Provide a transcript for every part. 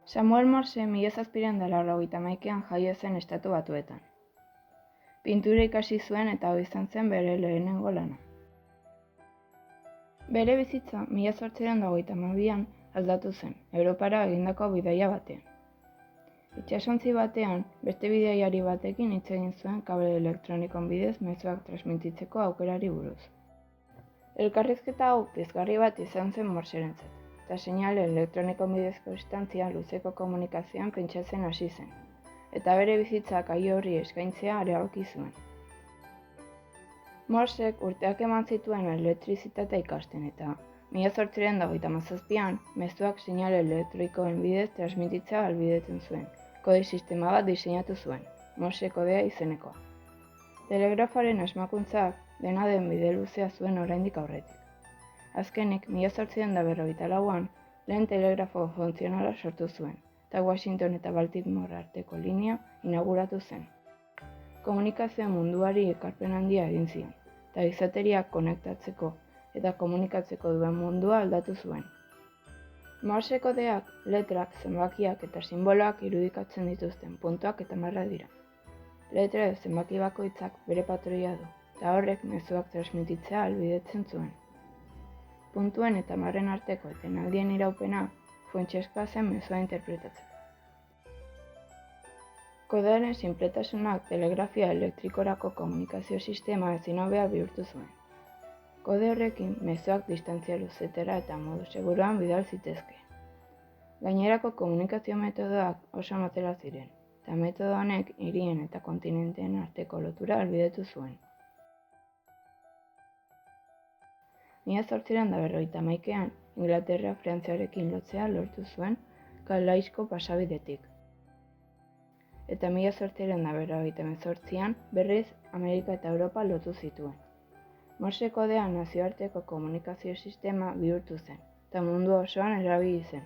Samuel Morse 1791an jaio zen Estatu Batuetan. Pintura ikasi zuen eta hau izan zen bere lehenengo lana. Bere bizitza 1852an aldatu zen, Europara egindako bidaia batean. Itsasontzi batean, beste bidaiari batekin hitz egin zuen kabel elektronikon bidez mezuak transmititzeko aukerari buruz. Elkarrizketa hau pizgarri bat izan zen Morserentzat, eta seinale elektronikon bidezko distantzia luzeko komunikazioan pentsatzen hasi zen, eta bere bizitzak aio horri eskaintzea erabaki zuen. Morsek urteak eman zituen elektrizitatea ikasten eta 1857an mezuak seinale elektrikoen bidez transmititzea ahalbidetzen zuen, kode sistema bat diseinatu zuen, Morse kodea izenekoa. Telegrafoaren asmakuntzak dena den bide luzea zuen oraindik aurretik. Azkenik, 1854an lehen telegrafo funtzionala sortu zuen, eta Washington eta Baltimore arteko linea inauguratu zen. Komunikazio munduari ekarpen handia egin zion, eta gizateriak konektatzeko eta komunikatzeko duen mundua aldatu zuen. Morse kodeak, letrak, zenbakiak eta sinboloak irudikatzen dituzten puntuak eta marrak dira. Letra edo zenbaki bakoitzak bere patroia du, eta horrek mezuak transmititzea ahalbidetzen zuen. Puntuen eta marren arteko etenaldien iraupena funtsezkoa zen mezua interpretatzeko. Kodearen sinpletasunak telegrafia elektrikorako komunikazio sistema ezin hobea bihurtu zuen. Kode horrekin mezuak distantzia luzetera eta modu seguruan bidal zitezke. Gainerako komunikazio metodoak oso motela ziren, eta metodo honek hirien eta kontinenteen arteko lotura ahalbidetu zuen. 1851an Inglaterra Frantziarekin lotzea lortu zuen Calaisko pasabidetik. Eta 1858an berriz Amerika eta Europa lotu zituen. Morse kodea nazioarteko komunikazio sistema bihurtu zen, eta mundu osoan erabili zen.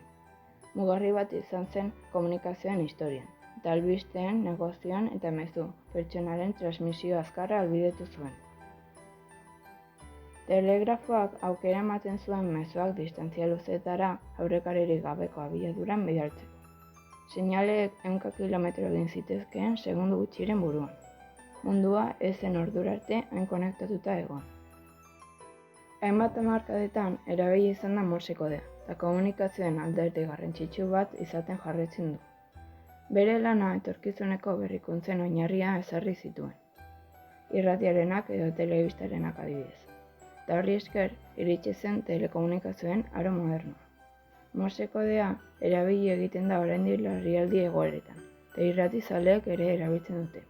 Mugarri bat izan zen komunikazioen historian, eta albisteen, negozioan eta mezu pertsonalen transmisio azkarra ahalbidetu zuen. Telegrafoak aukera ematen zuen mezuak distantzia luzetara aurrekaririk gabeko abiaduran bidaltzeko. Seinaleek 100 kilometro egin zitezkeen segundu gutxiren buruan. Mundua ez zen ordura arte hain konektatuta egon. Hainbat hamarkadetan erabili izan da Morse kodea, eta komunikazioen alderdi garrantzitsu bat izaten jarraitzen du. Bere lana etorkizuneko berrikuntzen oinarria ezarri zituen, irratiarenak edo telebistarenak adibidez. Eta horri esker iritsi zen telekomunikazioen aro modernoa. Morse kodea erabili egiten da oraindik larrialdi egoeretan, eta irratizaleek ere erabiltzen dute.